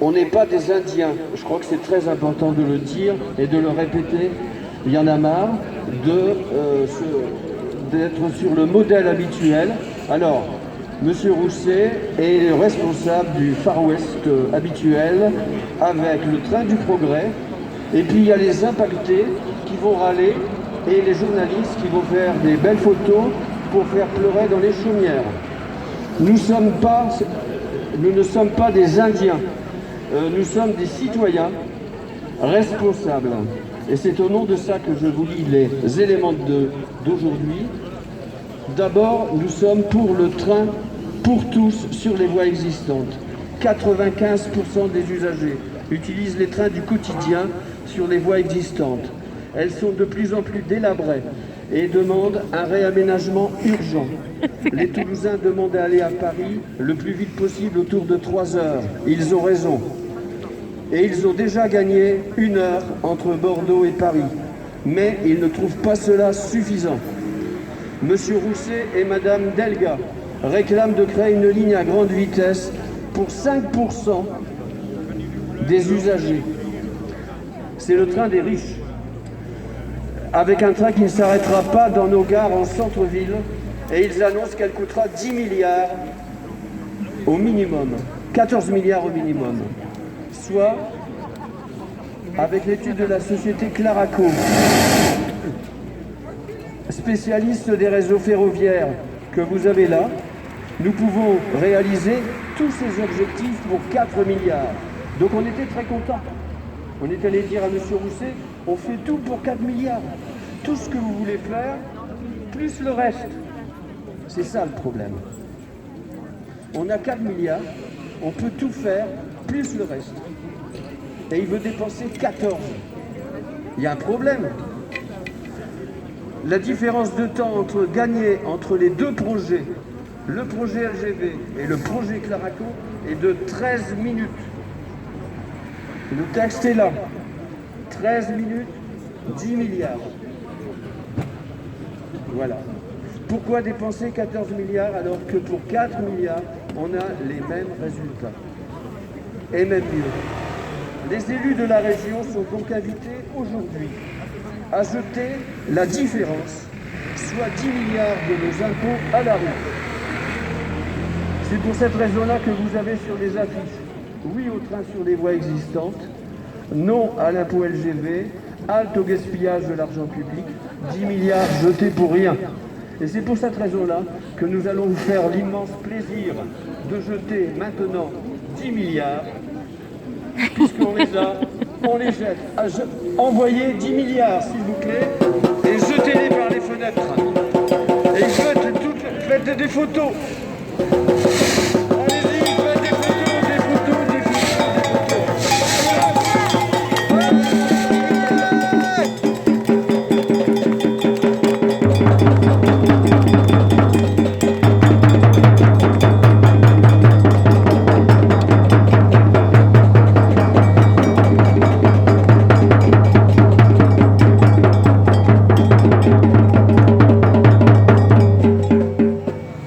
On n'est pas des Indiens. Je crois que c'est très important de le dire et de le répéter. Il y en a marre d'être sur le modèle habituel. Alors, M. Rousset est le responsable du Far West habituel avec le train du progrès. Et puis il y a les impactés qui vont râler et les journalistes qui vont faire des belles photos pour faire pleurer dans les chaumières. Nous ne sommes pas des Indiens. Nous sommes des citoyens responsables. Et c'est au nom de ça que je vous lis les éléments d'aujourd'hui. D'abord, nous sommes pour le train pour tous sur les voies existantes. 95% des usagers utilisent les trains du quotidien sur les voies existantes. Elles sont de plus en plus délabrées et demandent un réaménagement urgent. Les Toulousains demandent à aller à Paris le plus vite possible autour de 3 heures. Ils ont raison. Et ils ont déjà gagné 1 heure entre Bordeaux et Paris. Mais ils ne trouvent pas cela suffisant. Monsieur Rousset et Madame Delga réclament de créer une ligne à grande vitesse pour 5% des usagers. C'est le train des riches. Avec un train qui ne s'arrêtera pas dans nos gares en centre-ville. Et ils annoncent qu'elle coûtera 10 milliards au minimum. 14 milliards au minimum. Soit, avec l'étude de la société Claraco, spécialiste des réseaux ferroviaires que vous avez là, nous pouvons réaliser tous ces objectifs pour 4 milliards. Donc on était très contents. On est allé dire à M. Rousset, on fait tout pour 4 milliards. Tout ce que vous voulez faire, plus le reste. C'est ça le problème. On a 4 milliards, on peut tout faire, plus le reste. Et il veut dépenser 14. Il y a un problème. La différence de temps entre les deux projets, le projet LGV et le projet Claraco, est de 13 minutes. Le texte est là. 13 minutes, 10 milliards. Voilà. Pourquoi dépenser 14 milliards alors que pour 4 milliards, on a les mêmes résultats? Et même mieux. Les élus de la région sont donc invités aujourd'hui à jeter la différence, soit 10 milliards de nos impôts à la rue. C'est pour cette raison-là que vous avez sur les affiches oui au train sur les voies existantes, non à l'impôt LGV, halte au gaspillage de l'argent public, 10 milliards jetés pour rien. Et c'est pour cette raison-là que nous allons vous faire l'immense plaisir de jeter maintenant 10 milliards, puisqu'on les a, on les jette. Envoyez 10 milliards, s'il vous plaît, et jetez-les par les fenêtres. Et faites des photos.